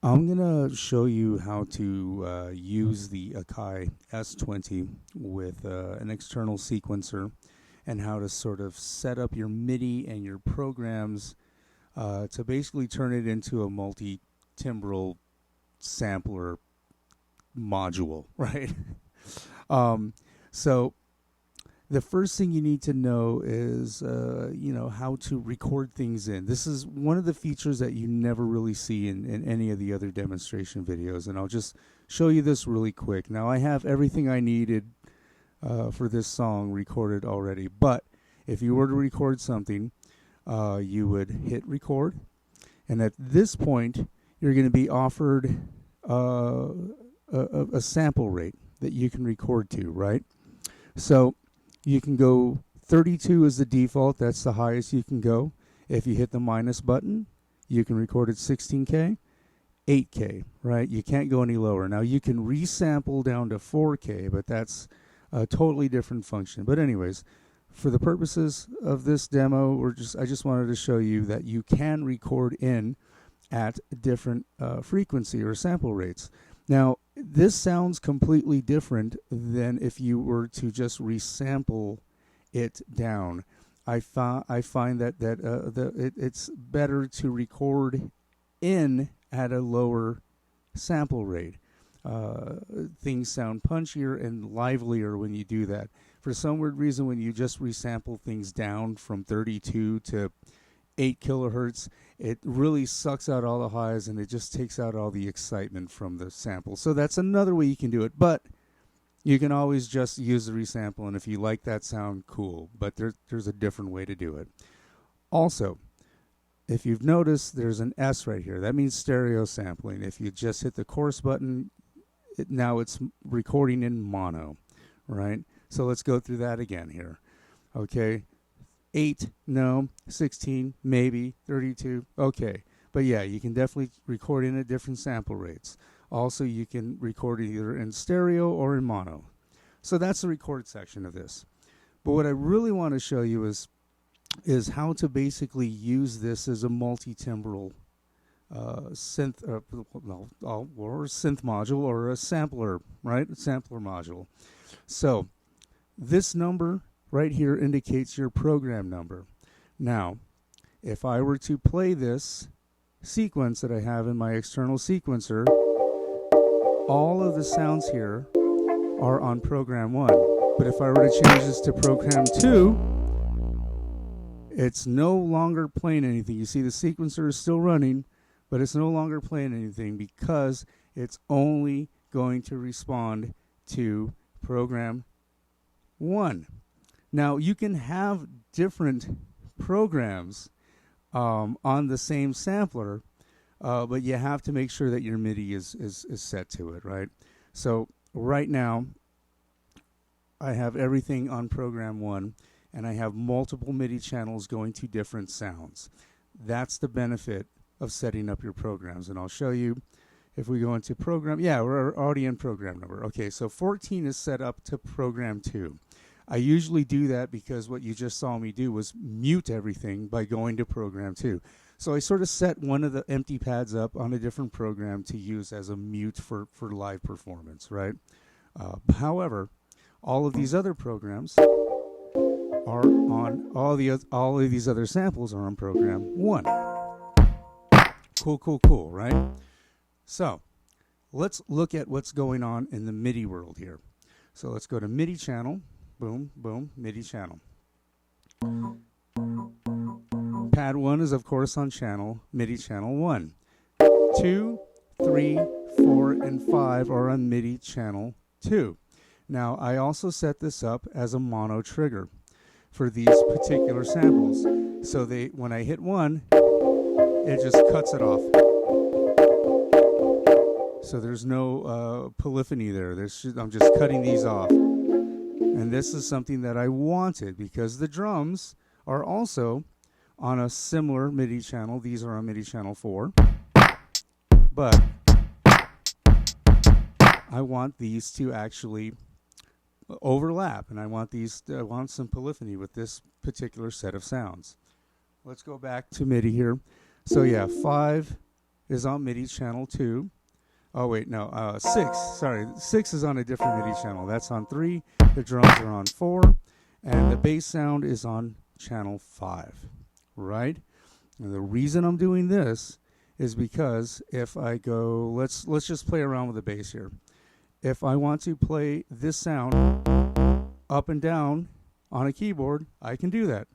I'm gonna show you how to use the Akai S20 with an external sequencer and how to sort of set up your MIDI and your programs to basically turn it into a multi-timbral sampler module, right? um, so the first thing you need to know is, how to record things in. This is one of the features that you never really see in any of the other demonstration videos, and I'll just show you this really quick. Now, I have everything I needed for this song recorded already, but if you were to record something, you would hit record, and at this point, you're going to be offered a sample rate that you can record to, right? So you can go 32 is the default. That's the highest you can go. If you hit the minus button, you can record at 16K, 8K, right? You can't go any lower. Now, you can resample down to 4K, but that's a totally different function. But anyways, for the purposes of this demo, I just wanted to show you that you can record in at different frequency or sample rates. Now, this sounds completely different than if you were to just resample it down. I find that it's better to record in at a lower sample rate. Things sound punchier and livelier when you do that. For some weird reason, when you just resample things down from 32 to 8 kilohertz, it really sucks out all the highs and it just takes out all the excitement from the sample. So that's another way you can do it, but you can always just use the resample, and if you like that sound, cool. But there's a different way to do it. Also, if you've noticed, there's an S right here. That means stereo sampling. If you just hit the chorus button, now it's recording in mono, right? So let's go through that again here. Okay. 8, no. 16, maybe. 32, okay. But yeah, you can definitely record in at different sample rates. Also, you can record either in stereo or in mono. So that's the record section of this. But what I really want to show you is how to basically use this as a multi-timbral synth, or synth module, or a sampler, right? A sampler module. So this number right here indicates your program number. Now, if I were to play this sequence that I have in my external sequencer, all of the sounds here are on program 1. But if I were to change this to program 2, it's no longer playing anything. You see the sequencer is still running, but it's no longer playing anything because it's only going to respond to program 1. Now, you can have different programs on the same sampler, but you have to make sure that your MIDI is set to it, right? So right now, I have everything on program 1, and I have multiple MIDI channels going to different sounds. That's the benefit of setting up your programs, and I'll show you. If we go into program, yeah, we're already in program number. Okay, so 14 is set up to program 2. I usually do that because what you just saw me do was mute everything by going to program 2. So I sort of set one of the empty pads up on a different program to use as a mute for live performance, right? However, all of these other programs are on, all of these other samples are on program 1. Cool, right? So let's look at what's going on in the MIDI world here. So let's go to MIDI channel. Boom, boom, MIDI channel. Pad 1 is, of course, on channel, MIDI channel 1. 2, 3, 4, and 5 are on MIDI channel 2. Now, I also set this up as a mono trigger for these particular samples. So when I hit 1, it just cuts it off. So there's no polyphony there. I'm just cutting these off. And this is something that I wanted because the drums are also on a similar MIDI channel. These are on MIDI channel 4. But I want these to actually overlap, and I want some polyphony with this particular set of sounds. Let's go back to MIDI here. So yeah, 5 is on MIDI channel 2. Oh wait, no, 6. Sorry, 6 is on a different MIDI channel. That's on 3. The drums are on 4, and the bass sound is on channel 5. Right? And the reason I'm doing this is because if I go, let's just play around with the bass here. If I want to play this sound up and down on a keyboard, I can do that.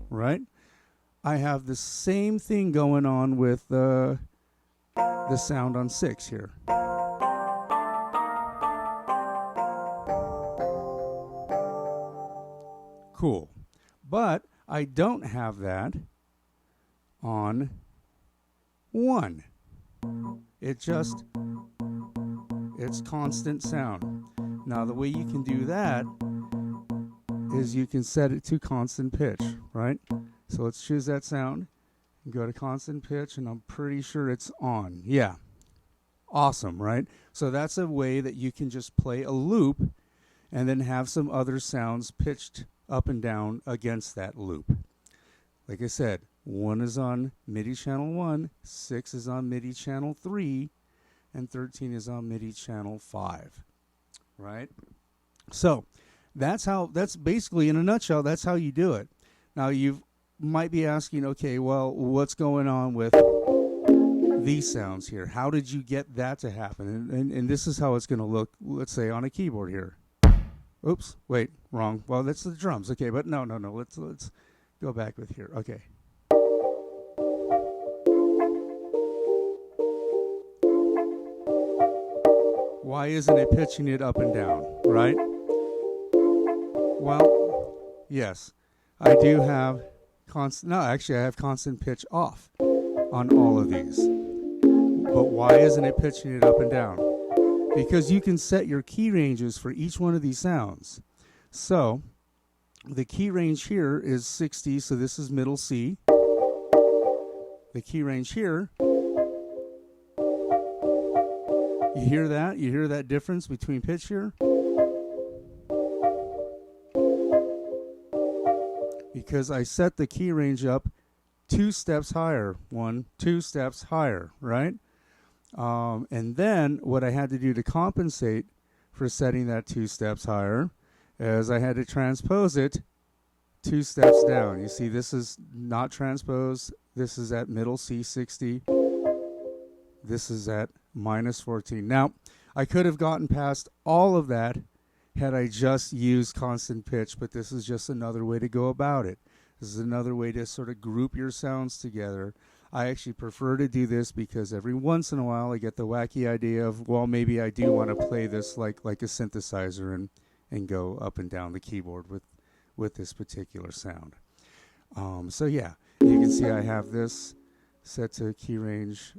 Right? I have the same thing going on with the sound on 6 here. Cool. But I don't have that on 1. It's constant sound. Now the way you can do that is you can set it to constant pitch, right? So let's choose that sound and go to constant pitch, and I'm pretty sure it's on. Yeah. Awesome, right? So that's a way that you can just play a loop and then have some other sounds pitched up and down against that loop. Like I said, 1 is on MIDI channel 1, 6 is on MIDI channel 3, and 13 is on MIDI channel 5. Right? So that's basically, in a nutshell, that's how you do it. Now you might be asking, okay, well, what's going on with these sounds here? How did you get that to happen? And this is how it's going to look, let's say, on a keyboard here. Oops, wait, wrong. Well, that's the drums. Okay, but no. Let's go back with here. Okay. Why isn't it pitching it up and down, right? Well, yes, I do have constant. No, actually, I have constant pitch off on all of these. But why isn't it pitching it up and down? Because you can set your key ranges for each one of these sounds. So the key range here is 60, so this is middle C. The key range here, you hear that? You hear that difference between pitch here? Because I set the key range up 2 steps higher. 1, 2 steps higher, right? And then what I had to do to compensate for setting that 2 steps higher is I had to transpose it 2 steps down. You see, this is not transposed. This is at middle C 60. This is at minus 14. Now, I could have gotten past all of that had I just used constant pitch, but this is just another way to go about it. This is another way to sort of group your sounds together. I actually prefer to do this because every once in a while I get the wacky idea of, well, maybe I do want to play this like a synthesizer and go up and down the keyboard with this particular sound. So yeah, you can see I have this set to key range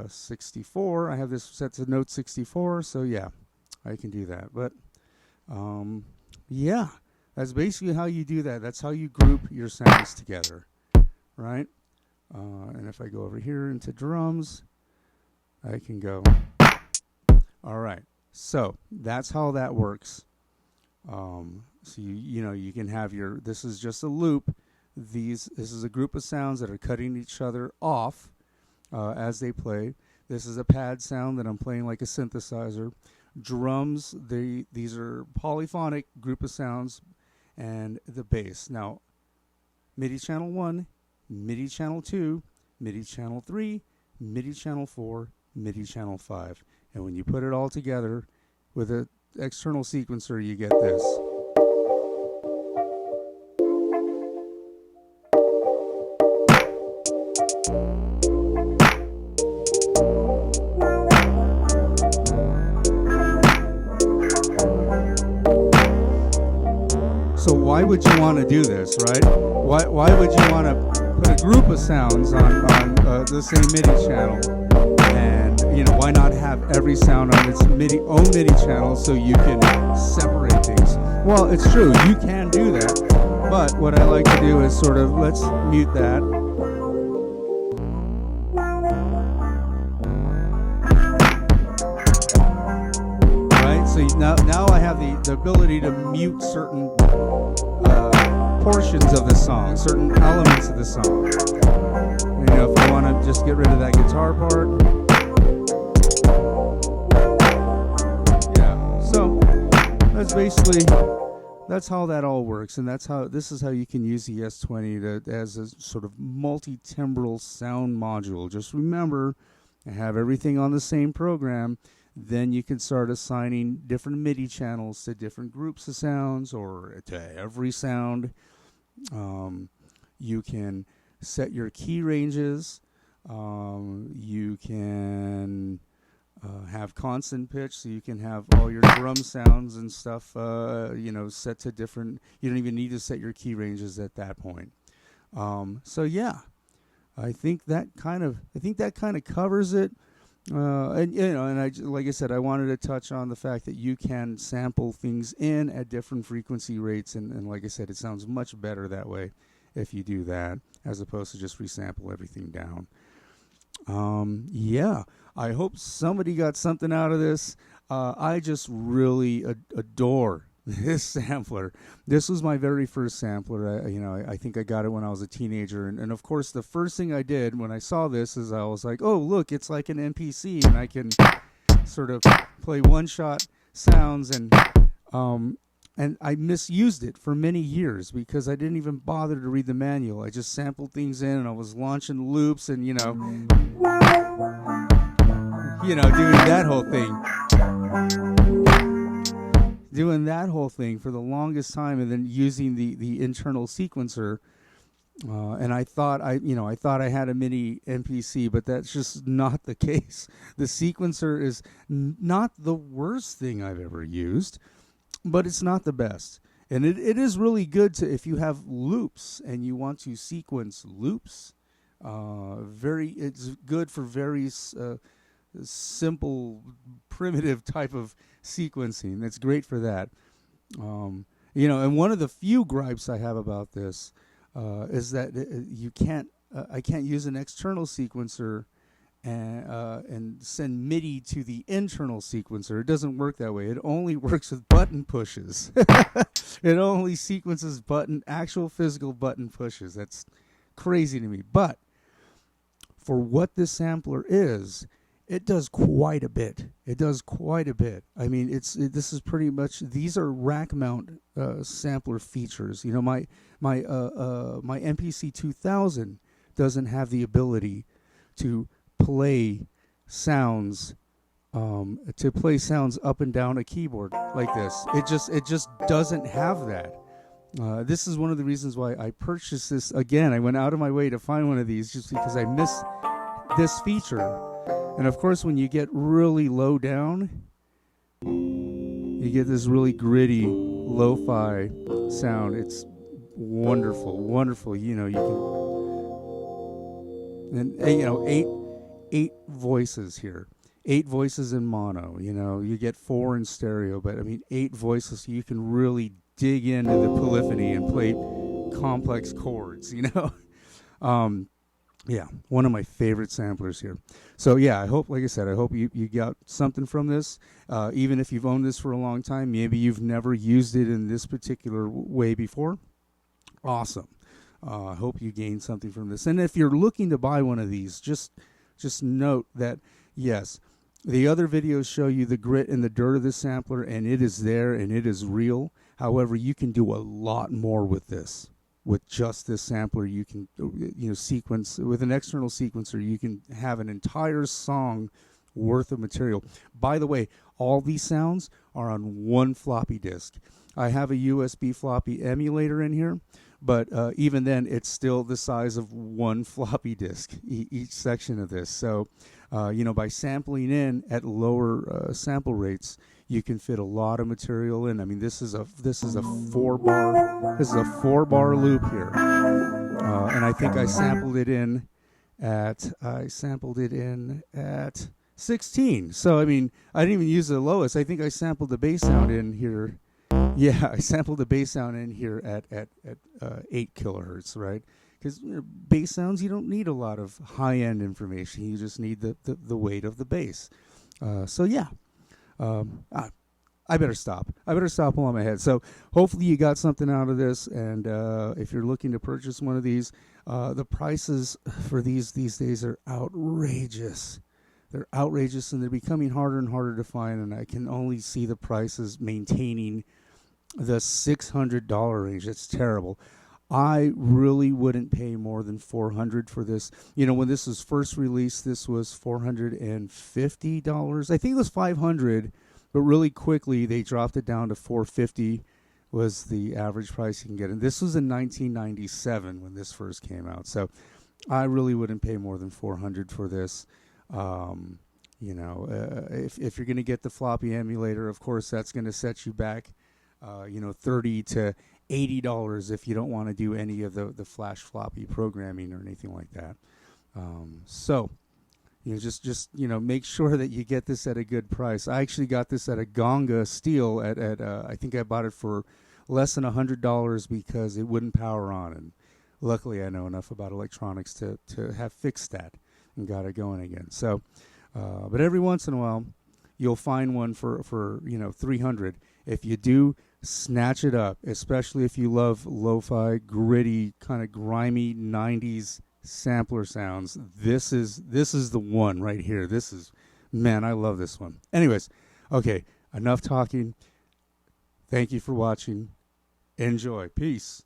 64. I have this set to note 64, so yeah, I can do that. But yeah, that's basically how you do that. That's how you group your sounds together, right? And if I go over here into drums, I can go. All right, so that's how that works. So you can have your, this is just a loop. This is a group of sounds that are cutting each other off as they play. This is a pad sound that I'm playing like a synthesizer. Drums, these are polyphonic group of sounds, and the bass. Now, MIDI channel 1, MIDI channel 2, MIDI channel 3, MIDI channel 4, MIDI channel 5. And when you put it all together with an external sequencer, you get this. So why would you want to do this, right? Why would you want to put a group of sounds on the same MIDI channel? And why not have every sound on its own MIDI channel so you can separate things? Well, it's true, you can do that. But what I like to do is sort of, let's mute that. Right, so now I have the ability to mute certain portions of the song, certain elements of the song. You know, if I want to just get rid of that guitar part. Yeah, so that's basically, that's how that all works, and this is how you can use the S20 as a sort of multi-timbral sound module. Just remember, have everything on the same program. Then you can start assigning different MIDI channels to different groups of sounds or to every sound. You can set your key ranges. You can have constant pitch, so you can have all your drum sounds and stuff, you know, set to different. You don't even need to set your key ranges at that point. So yeah, I think that kind of covers it. And you know, and like I said, I wanted to touch on the fact that you can sample things in at different frequency rates, and like I said, it sounds much better that way if you do that, as opposed to just resample everything down. Yeah, I hope somebody got something out of this. I just really adore this sampler. This was my very first sampler. I think I got it when I was a teenager, and of course the first thing I did when I saw this is I was like, oh look, it's like an MPC, and I can sort of play one-shot sounds, and I misused it for many years because I didn't even bother to read the manual. I just sampled things in, and I was launching loops and doing that whole thing. Doing that whole thing for the longest time, and then using the internal sequencer, and I thought I had a mini MPC, but that's just not the case. The sequencer is not the worst thing I've ever used, but it's not the best. And it is really good if you have loops and you want to sequence loops. It's good for very simple, primitive type of sequencing. That's great for that. And one of the few gripes I have about this is that I can't use an external sequencer and send MIDI to the internal sequencer. It doesn't work that way. It only works with button pushes. It only sequences actual physical button pushes. That's crazy to me. But for what this sampler is, it does quite a bit. I mean, this is pretty much, these are rack mount sampler features. My MPC 2000 doesn't have the ability to play sounds up and down a keyboard like this. It just doesn't have that. This is one of the reasons why I purchased this. Again, I went out of my way to find one of these just because I miss this feature. And of course, when you get really low down, you get this really gritty lo-fi sound. It's wonderful, wonderful. You can, and eight voices here, 8 voices in mono. You get 4 in stereo, but I mean 8 voices, so you can really dig into the polyphony and play complex chords. Yeah, one of my favorite samplers here. So yeah, I hope you got something from this. Even if you've owned this for a long time, maybe you've never used it in this particular way before. Awesome. I hope you gained something from this. And if you're looking to buy one of these, just note that, yes, the other videos show you the grit and the dirt of this sampler, and it is there and it is real. However, you can do a lot more with this. With just this sampler, you can sequence with an external sequencer. You can have an entire song worth of material. By the way, all these sounds are on one floppy disk. I have a USB floppy emulator in here, but even then, it's still the size of one floppy disk, each section of this. So, by sampling in at lower sample rates, you can fit a lot of material in. I mean, this is a 4-bar loop here, and I think I sampled it in at 16. So I mean, I didn't even use the lowest. I think I sampled the bass sound in here. Yeah, I sampled the bass sound in here at 8 kilohertz, right? Because bass sounds, you don't need a lot of high-end information. You just need the weight of the bass. So yeah. I better stop. I better stop while I'm ahead. So hopefully you got something out of this. And if you're looking to purchase one of these, the prices for these days are outrageous. They're outrageous, and they're becoming harder and harder to find. And I can only see the prices maintaining the $600 range. It's terrible. I really wouldn't pay more than $400 for this. You know, when this was first released, this was $450. I think it was $500, but really quickly they dropped it down to $450 was the average price you can get. And this was in 1997 when this first came out. So I really wouldn't pay more than $400 for this. You know, if you're going to get the floppy emulator, of course, that's going to set you back, you know, $30 to $80 if you don't want to do any of the flash floppy programming or anything like that. So, you know, just you know, make sure that you get this at a good price. I actually got this at a Gonga Steel at I think I bought it for less than $100 because it wouldn't power on, and luckily I know enough about electronics to have fixed that and got it going again. So, but every once in a while, you'll find one for you know, $300. If you do, snatch it up, especially if you love lo-fi, gritty, kind of grimy 90s sampler sounds. This is the one right here. This is, man, I love this one. Anyways, okay, enough talking. Thank you for watching. Enjoy. Peace.